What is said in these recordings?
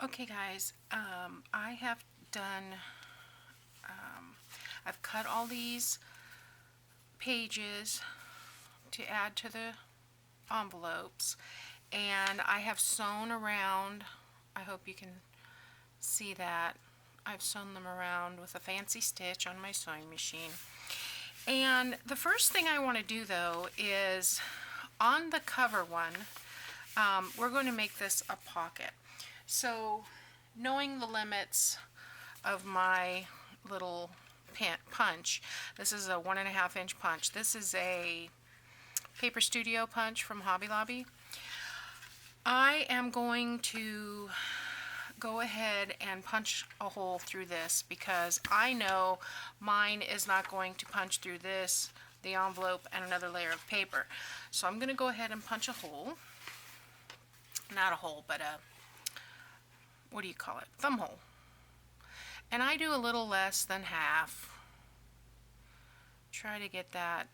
Okay guys, I have done, I've cut all these pages to add to the envelopes, and I have sewn around. I hope you can see that. I've sewn them around with a fancy stitch on my sewing machine. And the first thing I want to do though is on the cover one, we're going to make this a pocket. So knowing the limits of my little punch, this is a 1.5 inch punch. This is a Paper Studio punch from Hobby Lobby. I am going to go ahead and punch a hole through this because I know mine is not going to punch through this, the envelope, and another layer of paper. So I'm going to go ahead and punch a hole. Not a hole, but a, what do you call it? Thumb hole. And I do a little less than half. Try to get that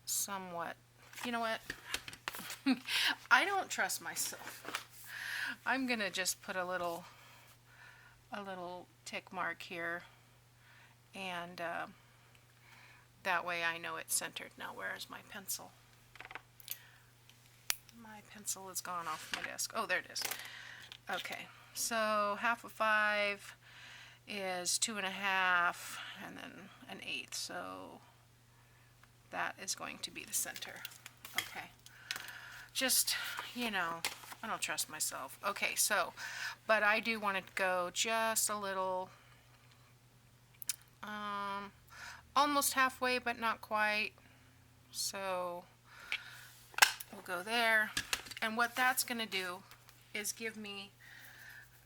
somewhat. You know what? I don't trust myself. I'm gonna just put a little tick mark here, and that way I know it's centered. Now where is my pencil? My pencil is gone off my desk. Oh, there it is. Okay, so 1/2 is 2.5, and then 1/8. So that is going to be the center. Okay, just, you know, I don't trust myself. Okay, so, but I do want to go just a little, almost halfway, but not quite. So we'll go there. And what that's going to do is give me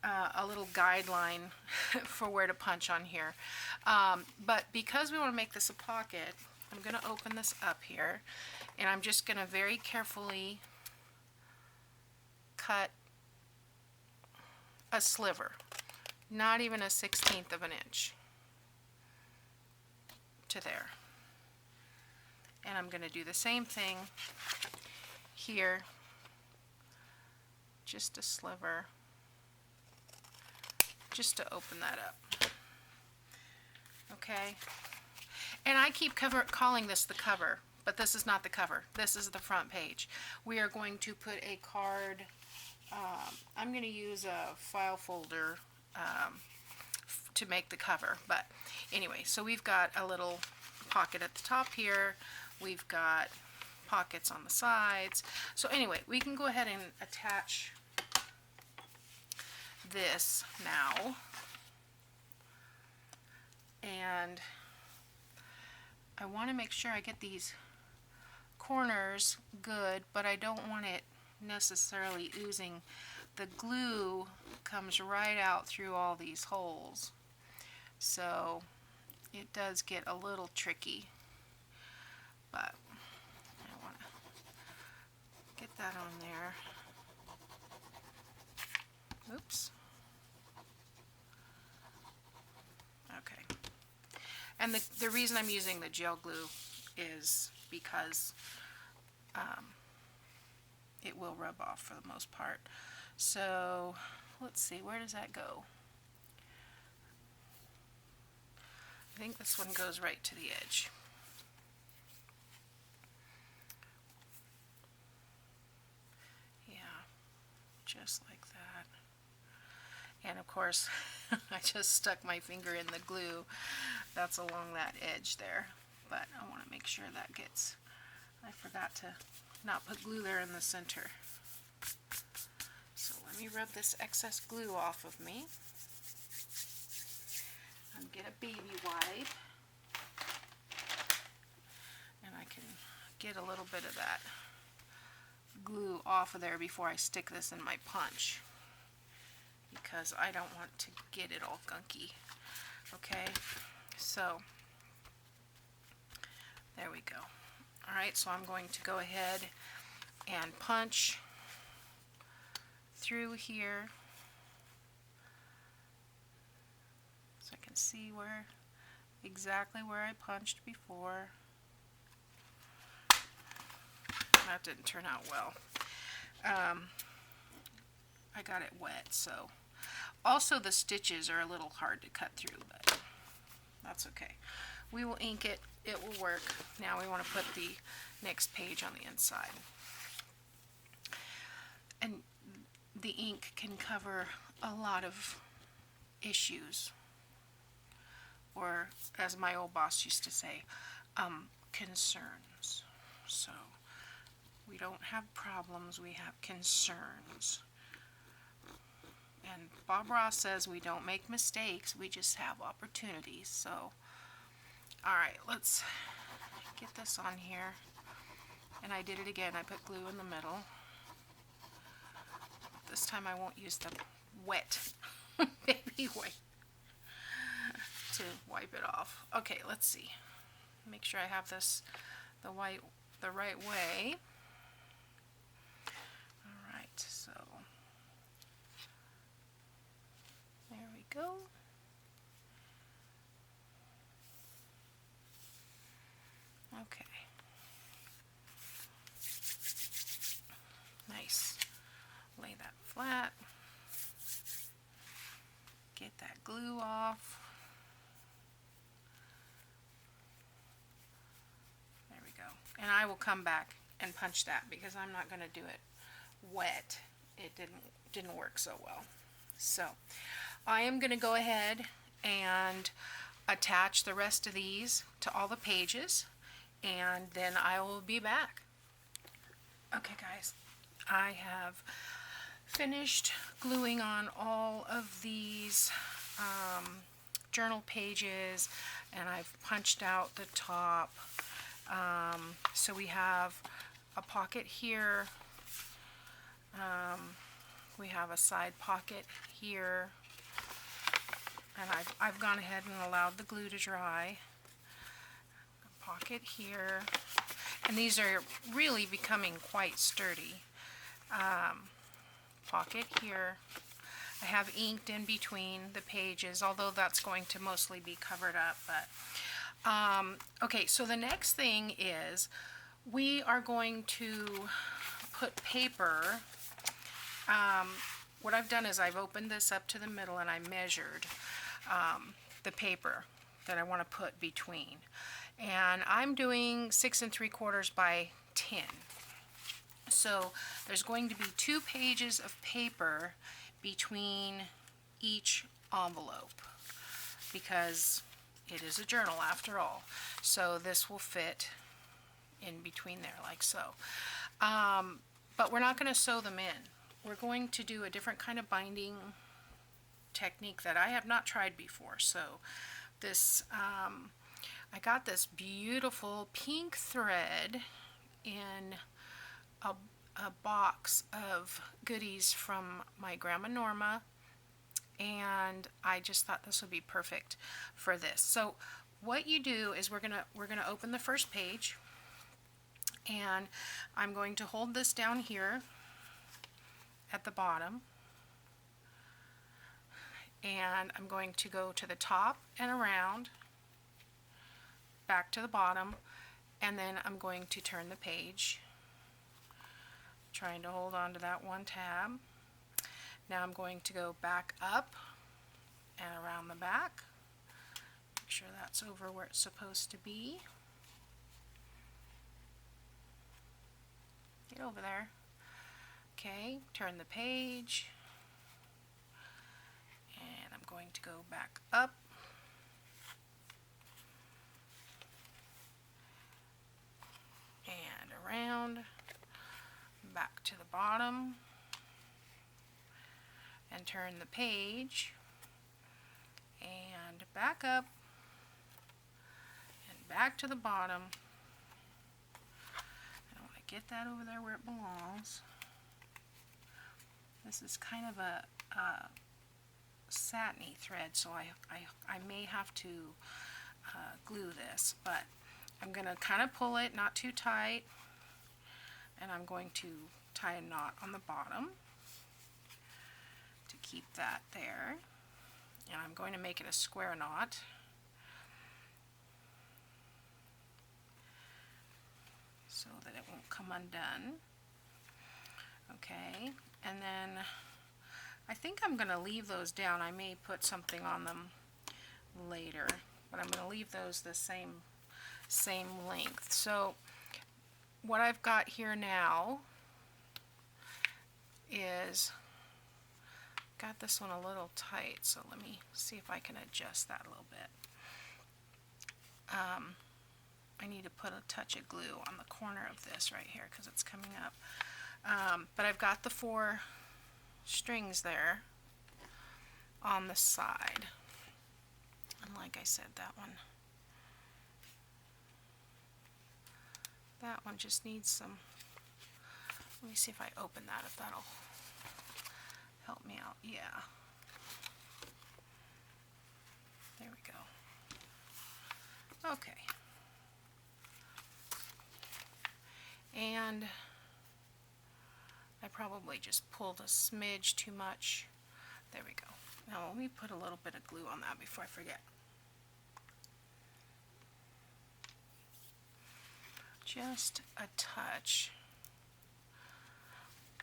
a little guideline for where to punch on here. But because we want to make this a pocket, I'm going to open this up here, and I'm just going to very carefully cut a sliver, not even a 1/16 of an inch to there. And I'm going to do the same thing here, just a sliver, just to open that up. Okay, and I keep calling this the cover, but this is not the cover. This is the front page. We are going to put a card. I'm going to use a file folder to make the cover, but anyway, so we've got a little pocket at the top here. We've got pockets on the sides. So anyway, we can go ahead and attach this now, and I want to make sure I get these corners good, but I don't want it necessarily oozing. The glue comes right out through all these holes, so it does get a little tricky, but I want to get that on there. Oops. Okay. And the reason I'm using the gel glue is because it will rub off for the most part. So let's see, where does that go? I think this one goes right to the edge. Yeah, just like that. And of course, I just stuck my finger in the glue. That's along that edge there. But I want to make sure that gets, I forgot to not put glue there in the center. So let me rub this excess glue off of me. And get a baby wipe. And I can get a little bit of that glue off of there before I stick this in my punch, because I don't want to get it all gunky. Okay, so there we go. Alright, so I'm going to go ahead and punch through here so I can see where exactly where I punched before. That didn't turn out well. I got it wet, so. Also, the stitches are a little hard to cut through, but that's okay. We will ink it. It will work. Now we want to put the next page on the inside. And the ink can cover a lot of issues, or as my old boss used to say, concerns. So we don't have problems, we have concerns. And Bob Ross says we don't make mistakes, we just have opportunities. So, alright, let's get this on here. And I did it again, I put glue in the middle. This time I won't use the wet baby wipe to wipe it off. Okay, let's see. Make sure I have this the right way. Alright, so there we go. Okay. Nice. Lay that flat. Get that glue off. There we go. And I will come back and punch that because I'm not going to do it wet. It didn't work so well. So I am going to go ahead and attach the rest of these to all the pages, and then I will be back. Okay guys, I have finished gluing on all of these journal pages, and I've punched out the top. So we have a pocket here, we have a side pocket here, and I've gone ahead and allowed the glue to dry. A pocket here, and these are really becoming quite sturdy. Pocket here. I have inked in between the pages, although that's going to mostly be covered up. But okay, so the next thing is we are going to put paper. What I've done is I've opened this up to the middle and I measured the paper that I want to put between. And I'm doing 6 3/4 by 10. So there's going to be 2 pages of paper between each envelope because it is a journal after all. So this will fit in between there like so. But we're not going to sew them in. We're going to do a different kind of binding technique that I have not tried before. So this, I got this beautiful pink thread in a box of goodies from my grandma Norma, and I just thought this would be perfect for this. So what you do is we're gonna open the first page, and I'm going to hold this down here at the bottom, and I'm going to go to the top and around, back to the bottom, and then I'm going to turn the page, trying to hold on to that one tab. Now I'm going to go back up and around the back, make sure that's over where it's supposed to be. Get over there. Okay, turn the page, and I'm going to go back up and around, back to the bottom, and turn the page, and back up, and back to the bottom. I want to get that over there where it belongs. This is kind of a satiny thread, so I may have to glue this, but I'm going to kind of pull it, not too tight, and I'm going to tie a knot on the bottom to keep that there, and I'm going to make it a square knot. So that it won't come undone. Okay, and then I think I'm going to leave those down. I may put something on them later, but I'm going to leave those the same length. So what I've got here now is, got this one a little tight, so let me see if I can adjust that a little bit. I need to put a touch of glue on the corner of this right here because it's coming up. But I've got the 4 strings there on the side. And like I said, that one just needs some, let me see if I open that, if that'll help me out. Yeah. There we go. Okay. And I probably just pulled a smidge too much. There we go. Now let me put a little bit of glue on that before I forget. Just a touch,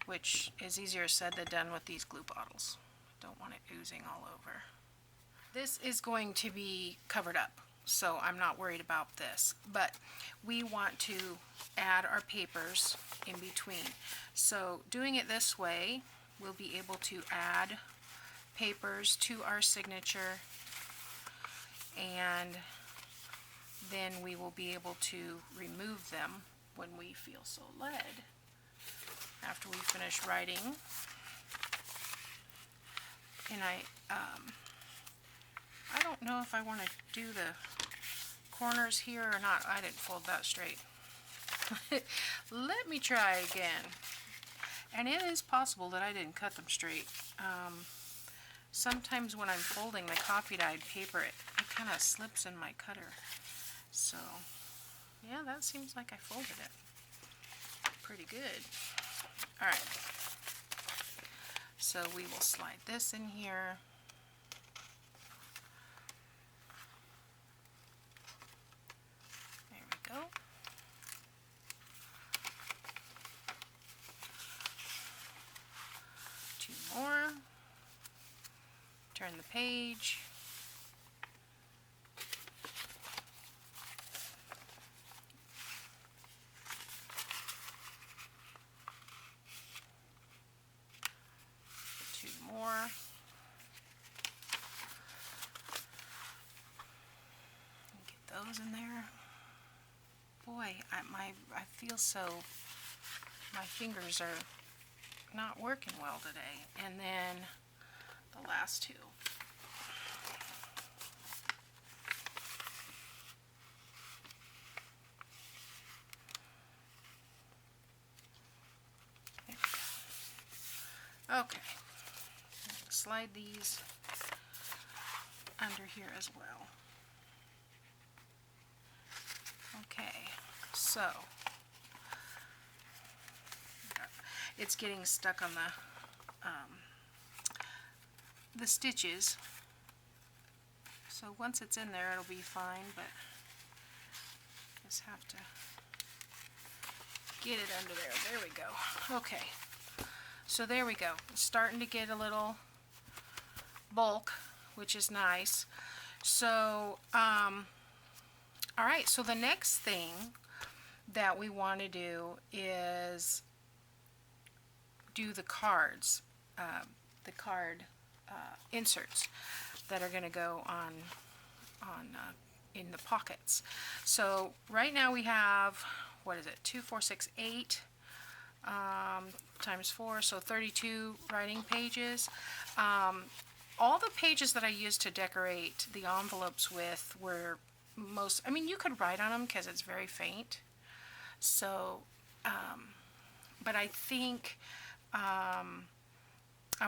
which is easier said than done with these glue bottles. Don't want it oozing all over. This is going to be covered up, so I'm not worried about this, but we want to add our papers in between. So doing it this way, we'll be able to add papers to our signature, and then we will be able to remove them when we feel so led after we finish writing. And I don't know if I want to do the corners here or not. I didn't fold that straight. Let me try again. And it is possible that I didn't cut them straight. Sometimes when I'm folding the coffee dyed paper, it kind of slips in my cutter. So, yeah, that seems like I folded it pretty good. All right. So we will slide this in here. There we go. Two more. Turn the page. Two more. Get those in there. Boy, I feel so, my fingers are not working well today. And then the last two. There we go. Okay. Slide these under here as well. Okay, so it's getting stuck on the stitches. So once it's in there, it'll be fine, but just have to get it under there. There we go. Okay, so there we go. It's starting to get a little bulk, which is nice. So, all right, so the next thing that we want to do is do the cards, the card inserts that are going to go on in the pockets. So right now we have, what is it, 2, 4, 6, 8 times 4, so 32 writing pages. All the pages that I used to decorate the envelopes with were most, I mean, you could write on them because it's very faint. So, but I think I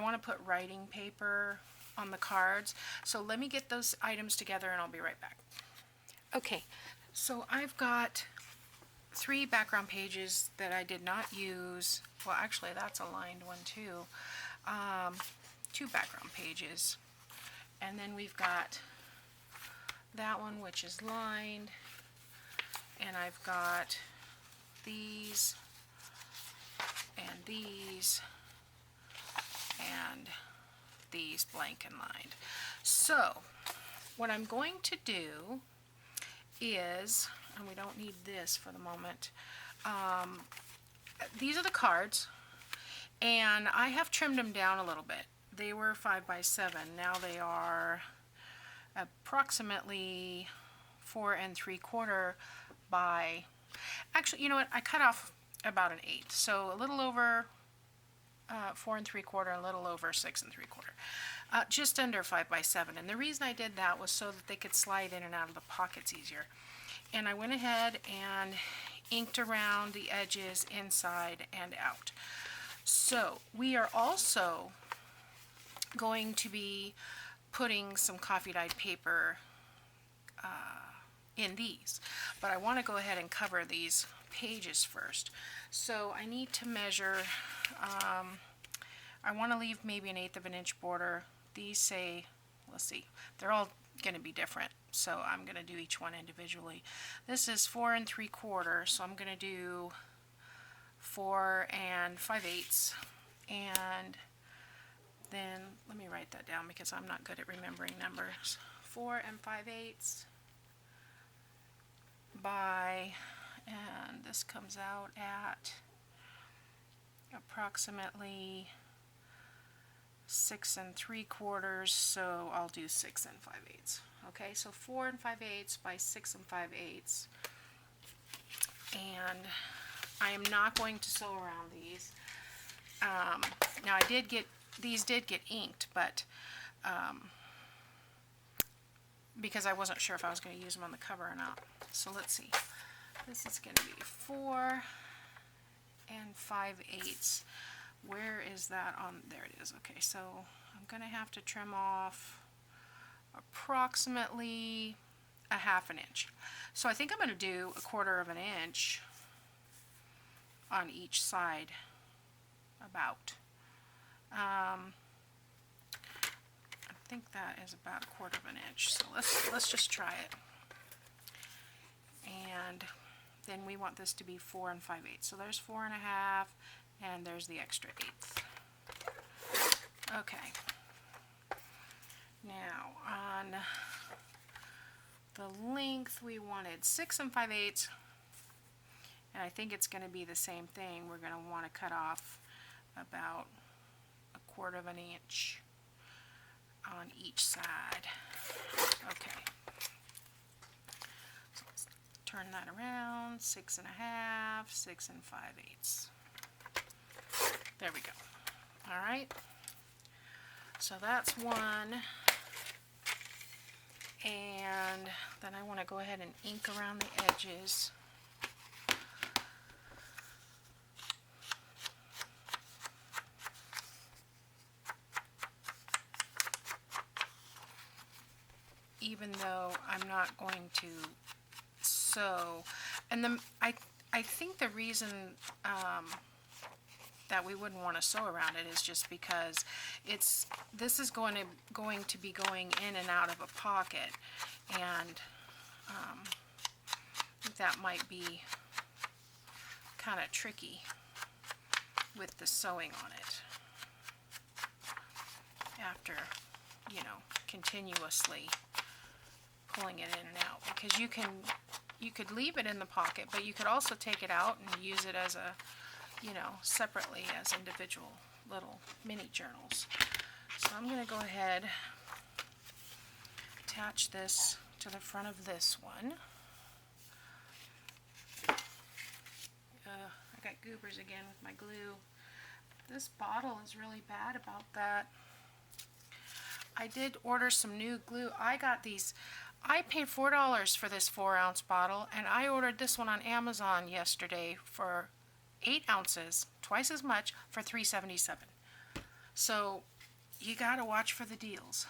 want to put writing paper on the cards. So let me get those items together and I'll be right back. Okay, so I've got 3 background pages that I did not use. Well, actually, that's a lined one too. 2 background pages. And then we've got that one, which is lined. And I've got these and these and these blank and lined. So what I'm going to do is, and we don't need this for the moment, these are the cards, and I have trimmed them down a little bit. They were 5 by 7. Now they are approximately 4 3/4 by, actually, you know what, I cut off about an 1/8, so a little over 4 3/4, a little over 6 3/4, just under 5 by 7. And the reason I did that was so that they could slide in and out of the pockets easier. And I went ahead and inked around the edges inside and out. So we are also going to be putting some coffee dyed paper in these, but I want to go ahead and cover these pages first. So I need to measure, I want to leave maybe an 1/8 of an inch border. These say, let's see, they're all going to be different, so I'm going to do each one individually. This is 4 3/4, so I'm going to do 4 5/8, and then let me write that down because I'm not good at remembering numbers. 4 5/8 by, and this comes out at approximately 6 3/4, so I'll do 6 5/8. Okay, so 4 5/8 by 6 5/8, and I am not going to sew around these. Now I did get, these did get inked, but because I wasn't sure if I was going to use them on the cover or not. So let's see. This is going to be 4 5/8. Where is that on? There it is. Okay, so I'm going to have to trim off approximately a 1/2 inch. So I think I'm going to do 1/4 of an inch on each side, about. I think that is about 1/4 of an inch. So let's just try it. And then we want this to be 4 5/8. So there's 4 1/2, and there's the extra 1/8. Okay. Now on the length, we wanted 6 5/8, and I think it's going to be the same thing. We're going to want to cut off about 1/4 of an inch on each side. Okay. So let's turn that around. 6 1/2, 6 5/8. There we go. All right. So that's one. And then I want to go ahead and ink around the edges. Even though I'm not going to sew, and I think the reason that we wouldn't want to sew around it is just because this is going to be going in and out of a pocket, and I think that might be kind of tricky with the sewing on it after, you know, continuously pulling it in and out, because you could leave it in the pocket, but you could also take it out and use it as a, you know, separately as individual little mini journals. So I'm going to go ahead, attach this to the front of this one. I got goobers again with my glue. This bottle is really bad about that. I did order some new glue. I got these. I paid $4 for this 4-ounce bottle, and I ordered this one on Amazon yesterday for 8 ounces, twice as much, for $3.77. So you gotta watch for the deals.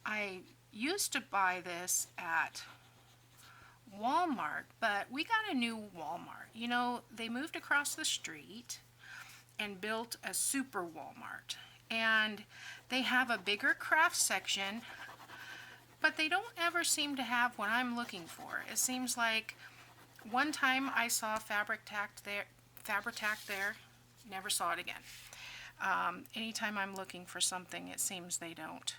I used to buy this at Walmart, but we got a new Walmart. You know, they moved across the street and built a super Walmart, and they have a bigger craft section, but they don't ever seem to have what I'm looking for. It seems like one time I saw fabric tacked there, never saw it again. Anytime I'm looking for something, it seems they don't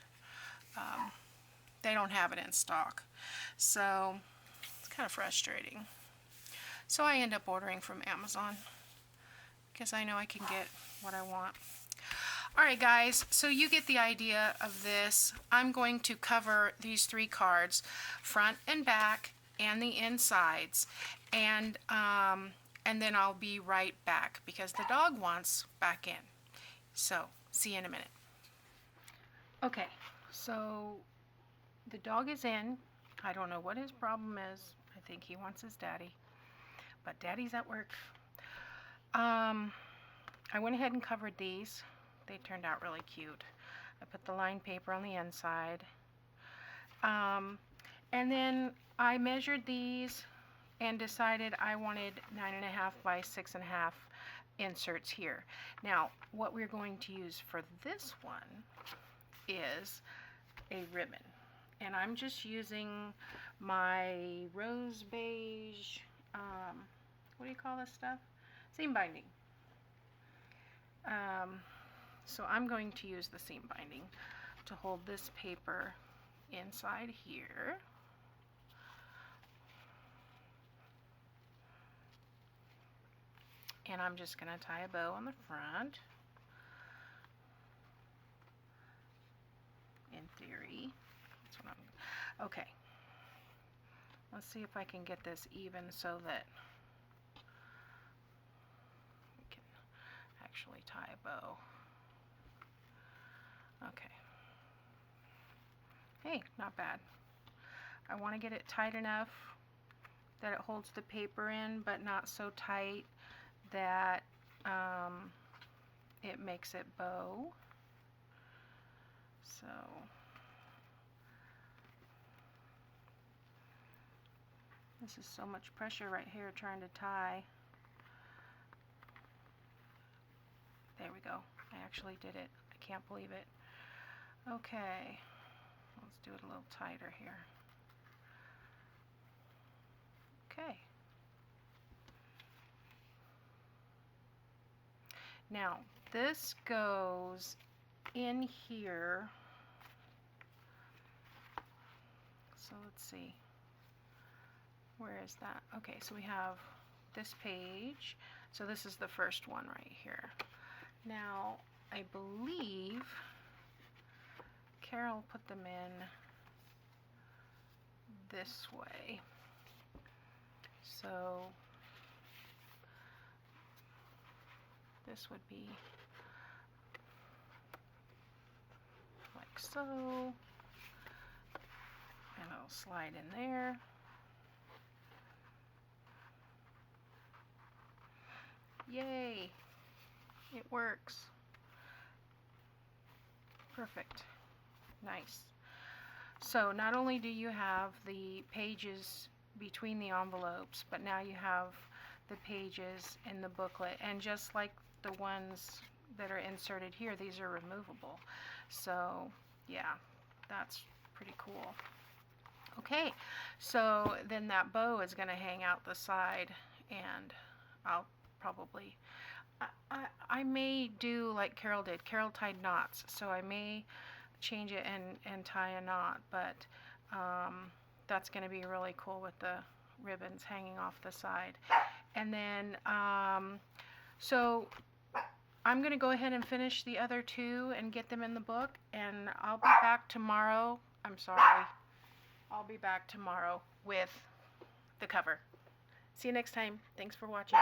have it in stock. So it's kind of frustrating. So I end up ordering from Amazon because I know I can get what I want. Alright guys, so you get the idea of this. I'm going to cover these 3 cards, front and back and the insides, and then I'll be right back because the dog wants back in. So, see you in a minute. Okay, so the dog is in. I don't know what his problem is. I think he wants his daddy, but daddy's at work. I went ahead and covered these. They turned out really cute. I put the lined paper on the inside. And then I measured these and decided I wanted 9.5 by 6.5 inserts here. Now, what we're going to use for this one is a ribbon. And I'm just using my rose beige, what do you call this stuff? Seam binding. So I'm going to use the seam binding to hold this paper inside here. And I'm just going to tie a bow on the front. In theory. That's what I'm, okay. Let's see if I can get this even so that we can actually tie a bow. Okay. Hey, not bad. I want to get it tight enough that it holds the paper in, but not so tight that it makes it bow. So this is so much pressure right here trying to tie. There we go. I actually did it. I can't believe it. Okay, let's do it a little tighter here. Okay. Now, this goes in here. So let's see. Where is that? Okay, so we have this page. So this is the first one right here. Now, I believe Carol put them in this way. So this would be like so, and it'll slide in there. Yay! It works. Perfect. Nice. So not only do you have the pages between the envelopes, but now you have the pages in the booklet, and just like the ones that are inserted here, these are removable. So yeah, that's pretty cool. Okay, so then that bow is going to hang out the side, and I'll probably, I may do like Carol did. Carol tied knots, so I may change it and tie a knot, but that's going to be really cool with the ribbons hanging off the side. And then so I'm going to go ahead and finish the other 2 and get them in the book, and I'll be back tomorrow. I'm sorry. I'll be back tomorrow with the cover. See you next time. Thanks for watching.